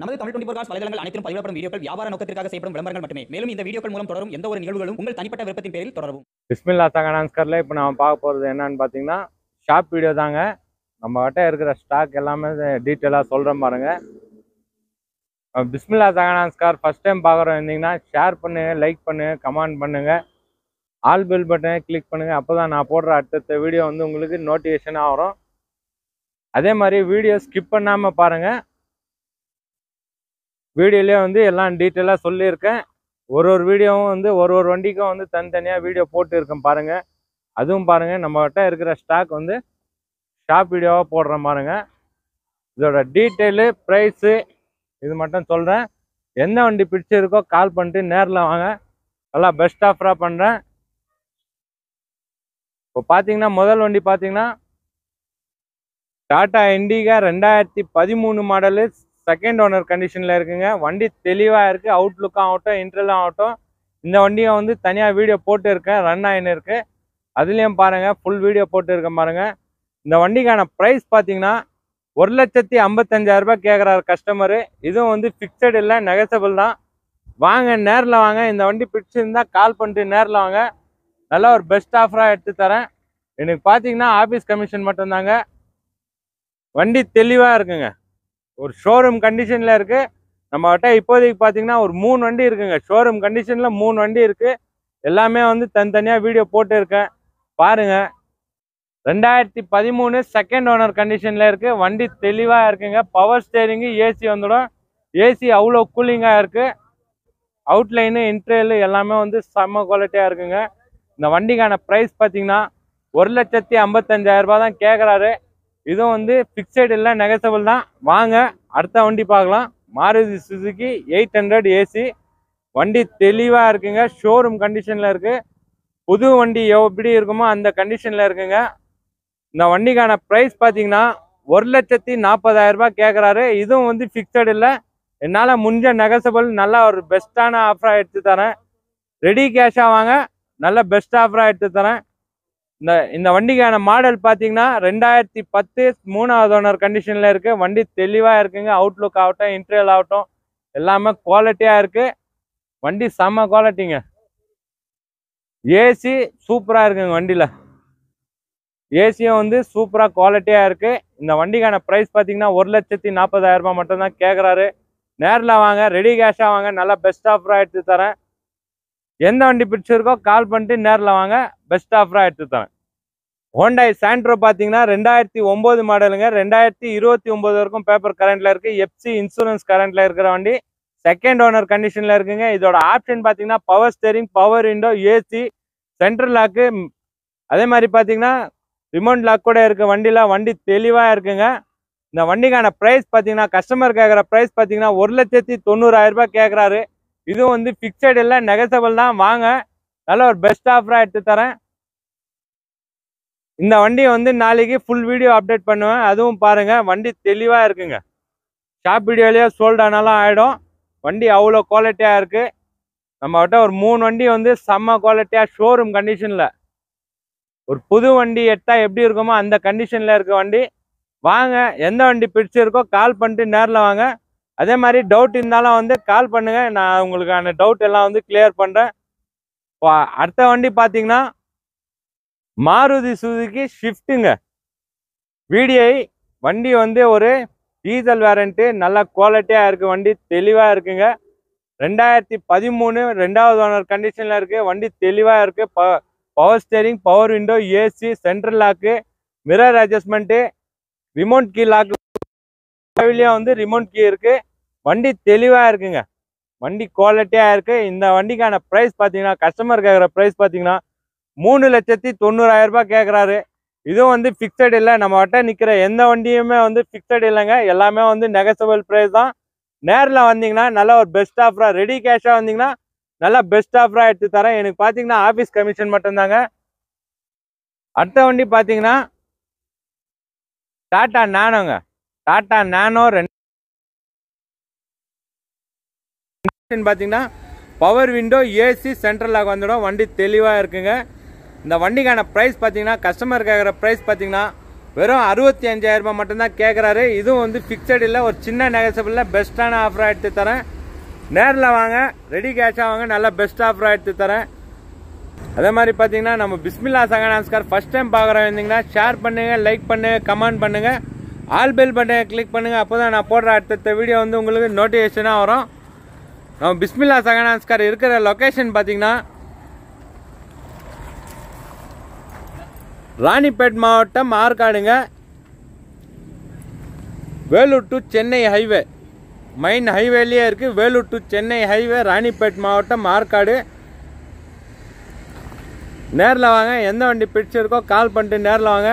நமது தமிழ் 24 காஸ் வலைதளங்கள் அனைத்தும் பதிவிடப்படும் வீடியோக்கள் வியாபார நோக்கத்திற்காக செய்யப்படும் விளம்பரங்கள் மட்டுமே. மேலும் இந்த வீடியோக்கள் மூலம் தொடரும் எந்த ஒரு நிகழ்வுகளும் உங்கள் தனிப்பட்ட விருப்பத்தின் பேரில் தொடரவும். பிஸ்மில்லா தகனான்ஸ்கர்ல இப்போ நம்ம பார்க்க போகிறது என்னன்னு பார்த்தீங்கன்னா ஷாப் வீடியோ தாங்க. நம்ம கிட்ட இருக்கிற ஸ்டாக் எல்லாமே டீட்டெயிலாக சொல்கிறேன் பாருங்க. பிஸ்மில்லா தகனான்ஸ்கர் ஃபர்ஸ்ட் டைம் பார்க்குறோம் இருந்தீங்கன்னா ஷேர் பண்ணுங்க, லைக் பண்ணுங்க, கமெண்ட் பண்ணுங்க, ஆல் பெல் பட்டனை கிளிக் பண்ணுங்க. அப்போ தான் நான் போடுற அடுத்த வீடியோ வந்து உங்களுக்கு நோட்டிஃபிகேஷனாக வரும். அதே மாதிரி வீடியோ ஸ்கிப் பண்ணாமல் பாருங்கள். வீடியோலேயே வந்து எல்லாம் டீட்டெயிலாக சொல்லியிருக்கேன். ஒரு வீடியோவும் வந்து ஒரு வண்டிக்கும் வந்து தனித்தனியாக வீடியோ போட்டு இருக்கேன் பாருங்கள். அதுவும் பாருங்கள். நம்மகிட்ட இருக்கிற ஸ்டாக் வந்து ஷாப் வீடியோவாக போடுறேன் பாருங்கள். இதோட டீட்டெயிலு, ப்ரைஸு இது மட்டும் சொல்கிறேன். எந்த வண்டி பிடிச்சிருக்கோ கால் பண்ணிட்டு நேரில் வாங்க. நல்லா பெஸ்ட் ஆஃபராக பண்ணுறேன். இப்போ பார்த்தீங்கன்னா முதல் வண்டி பார்த்தீங்கன்னா Tata Indica 2013 model, second owner கண்டிஷனில் இருக்குங்க. வண்டி தெளிவாக இருக்குது. அவுட்லுக்காக ஆகட்டும், இன்டர்லாம் ஆகட்டும். இந்த வண்டியை வந்து தனியாக வீடியோ போட்டு இருக்கேன், ரன் ஆகின்னு இருக்குது. அதுலேயும் பாருங்கள், ஃபுல் வீடியோ போட்டு இருக்கேன் பாருங்கள். இந்த வண்டிக்கான ப்ரைஸ் பார்த்தீங்கன்னா 1,55,000 கேட்குறாரு கஸ்டமரு. இதுவும் வந்து ஃபிக்ஸட் இல்லை, நெகசபிள் தான். வாங்க, நேரில் வாங்க. இந்த வண்டி பிடிச்சிருந்தா கால் பண்ணிட்டு நேரில் வாங்க. நல்லா ஒரு பெஸ்ட் ஆஃபராக எடுத்து தரேன். எனக்கு பார்த்தீங்கன்னா ஆஃபீஸ் கமிஷன் மட்டும்தாங்க. வண்டி தெளிவாக இருக்குங்க. ஒரு ஷோரூம் கண்டிஷனில் இருக்குது. நம்மகிட்ட இப்போதைக்கு பார்த்தீங்கன்னா ஒரு 3 வண்டி இருக்குங்க. ஷோரூம் கண்டிஷனில் 3 வண்டி இருக்குது. எல்லாமே வந்து தனித்தனியாக வீடியோ போட்டு இருக்கேன் பாருங்கள். 2013 செகண்ட் ஓனர் கண்டிஷனில் இருக்குது. வண்டி தெளிவாக இருக்குங்க. பவர் ஸ்டேரிங்கு, ஏசி வந்துடும். ஏசி அவ்வளோ கூலிங்காக இருக்குது. அவுட்லைனு, இன்ட்ரியலு எல்லாமே வந்து செம்ம குவாலிட்டியாக இருக்குங்க. இந்த வண்டிக்கான ப்ரைஸ் பார்த்தீங்கன்னா 1,55,000 தான் கேட்குறாரு. இதுவும் வந்து ஃபிக்ஸட் இல்லை, நெகசபிள் தான். வாங்க, அடுத்த வண்டி பார்க்கலாம். Maruti Suzuki 800 AC. வண்டி தெளிவாக இருக்குங்க. ஷோரூம் கண்டிஷனில் இருக்குது. புது வண்டி எப்படி இருக்குமோ அந்த கண்டிஷனில் இருக்குங்க. இந்த வண்டிக்கான ப்ரைஸ் பார்த்தீங்கன்னா 1,40,000 கேட்குறாரு. இதுவும் வந்து ஃபிக்ஸட் இல்லை. என்னால் முடிஞ்ச நெகசபிள் நல்லா ஒரு பெஸ்ட்டான ஆஃபராக எடுத்து தரேன். ரெடி கேஷாக வாங்க, நல்ல பெஸ்ட் ஆஃபராக எடுத்து தரேன். இந்த வண்டிக்கான மாடல் பார்த்தீங்கன்னா 2010 3வது ஓனர் கண்டிஷனில் இருக்குது. வண்டி தெளிவாக இருக்குங்க. அவுட்லுக் ஆகட்டும், இன்டீரியல் ஆகட்டும் எல்லாமே குவாலிட்டியாக இருக்குது. வண்டி செம்ம குவாலிட்டிங்க. ஏசி சூப்பராக இருக்குங்க. வண்டியில் ஏசியும் வந்து சூப்பராக குவாலிட்டியாக இருக்குது. இந்த வண்டிக்கான ப்ரைஸ் பார்த்தீங்கன்னா 1,40,000 மட்டும்தான் கேட்குறாரு. நேரில் வாங்க, ரெடி கேஷாக வாங்க. நல்லா பெஸ்ட் ஆஃபராக எடுத்து தரேன். எந்த வண்டி பிடிச்சிருக்கோ கால் பண்ணிட்டு நேரில் வாங்க, பெஸ்ட் ஆஃபராக எடுத்து தரேன். ஹோண்டாய் சாண்ட்ரோ பார்த்தீங்கன்னா 2009 மாடலுங்க. 2029 வரைக்கும் பேப்பர் கரண்ட்டில் இருக்குது. எஃப்சி இன்சூரன்ஸ் கரண்ட்டில் இருக்கிற வண்டி. செகண்ட் ஓனர் கண்டிஷனில் இருக்குங்க. இதோட ஆப்ஷன் பார்த்தீங்கன்னா power steering, power window, AC, central lock, அதே மாதிரி பார்த்தீங்கன்னா ரிமோட் லாக் கூட இருக்குது வண்டியில். வண்டி தெளிவாக இருக்குங்க. இந்த வண்டிக்கான ப்ரைஸ் பார்த்தீங்கன்னா கஸ்டமர் கேட்குற ப்ரைஸ் பார்த்தீங்கன்னா 1,90,000 கேட்குறாரு. இதுவும் வந்து ஃபிக்ஸட் இல்லை, நெகசபிள் தான். வாங்க, நல்ல ஒரு பெஸ்ட் ஆஃபராக எடுத்து தரேன். இந்த வண்டியை வந்து நாளைக்கு ஃபுல் வீடியோ அப்டேட் பண்ணுவேன். அதுவும் பாருங்கள். வண்டி தெளிவாக இருக்குங்க. ஷாப் வீடியோலேயே சோல்ட் ஆனாலும் ஆகிடும். வண்டி அவ்வளோ குவாலிட்டியாக இருக்குது. நம்மகிட்ட ஒரு 3 வண்டி வந்து செம்ம குவாலிட்டியாக ஷோரூம் கண்டிஷனில், ஒரு புது வண்டி எடுத்தால் எப்படி இருக்குமோ அந்த கண்டிஷனில் இருக்க வண்டி. வாங்க, எந்த வண்டி பிடிச்சிருக்கோ கால் பண்ணிட்டு நேரில் வாங்க. அதே மாதிரி டவுட் இருந்தாலும் வந்து கால் பண்ணுங்கள். நான் உங்களுக்கான டவுட் எல்லாம் வந்து கிளியர் பண்ணுறேன். அடுத்த வண்டி பார்த்தீங்கன்னா மாருதி சுசுகி ஷிஃப்ட்டுங்க. VDI வண்டி வந்து ஒரு டீசல் வேரண்ட்டு, நல்ல குவாலிட்டியாக இருக்குது. வண்டி தெளிவாக இருக்குங்க. 2013 2வது ஓனர் கண்டிஷனில் இருக்குது. வண்டி தெளிவாக இருக்குது. Power steering, power window, AC, central lock, mirror adjustment, remote key lock வந்து ரிமோட் கீ இருக்குது. வண்டி தெளிவாக இருக்குங்க. வண்டி குவாலிட்டியாக இருக்குது. இந்த வண்டிக்கான ப்ரைஸ் பார்த்தீங்கன்னா கஸ்டமர் கேட்குற ப்ரைஸ் பார்த்தீங்கன்னா 3,90,000 கேட்குறாரு. இதுவும் வந்து ஃபிக்ஸட் இல்லை. நம்மகிட்ட நிற்கிற எந்த வண்டியுமே வந்து ஃபிக்ஸட் இல்லைங்க. எல்லாமே வந்து நெகசபிள் ப்ரைஸ் தான். நேரில் வந்தீங்கன்னா நல்ல ஒரு பெஸ்ட் ஆஃபராக, ரெடி கேஷாக வந்தீங்கன்னா நல்லா பெஸ்ட் ஆஃபராக எடுத்து தரேன். எனக்கு பார்த்தீங்கன்னா ஆஃபீஸ் கமிஷன் மட்டும்தாங்க. அடுத்த வண்டி பார்த்தீங்கன்னா டாடா நானோங்க. டாடா நானோ பார்த்தீங்கன்னா power window, AC, central lock வந்துடும். வண்டி தெளிவாக இருக்குங்க. இந்த வண்டிக்கான ப்ரைஸ் பார்த்தீங்கன்னா கஸ்டமர் கேட்குற ப்ரைஸ் பார்த்தீங்கன்னா வெறும் 65,000 ரூபாய் மட்டும்தான் கேட்குறாரு. இதுவும் வந்து ஃபிக்ஸட் இல்லை, ஒரு சின்ன நெகசபிளில் பெஸ்ட்டான ஆஃபராக எடுத்து தரேன். நேரில் வாங்க, ரெடி கேஷாக வாங்க, நல்ல பெஸ்ட் ஆஃபராக எடுத்து தரேன். அதே மாதிரி பார்த்தீங்கன்னா நம்ம Bismillah second hands car first time பார்க்குறோம் இருந்தீங்கன்னா ஷேர் பண்ணுங்கள், லைக் பண்ணுங்கள், கமெண்ட் பண்ணுங்கள், ஆல் பெல் பட்டனை கிளிக் பண்ணுங்கள். அப்போ தான் நான் போடுற அடுத்த வீடியோ வந்து உங்களுக்கு நோட்டிஃபிகேஷனாக வரும். நம்ம பிஸ்மில்லா செகண்ட் ஹேண்ட்ஸ் கார் இருக்கிற லொக்கேஷன் பார்த்தீங்கன்னா ராணிப்பேட் மாவட்டம் ஆற்காடுங்க. Vellore to Chennai highway main ஹைவேலேயே இருக்குது. வேலூர் டு சென்னை ஹைவே, ராணிப்பேட் மாவட்டம் ஆற்காடு. நேரில் வாங்க, எந்த வண்டி பிடிச்சிருக்கோ கால் பண்ணிட்டு நேரில் வாங்க.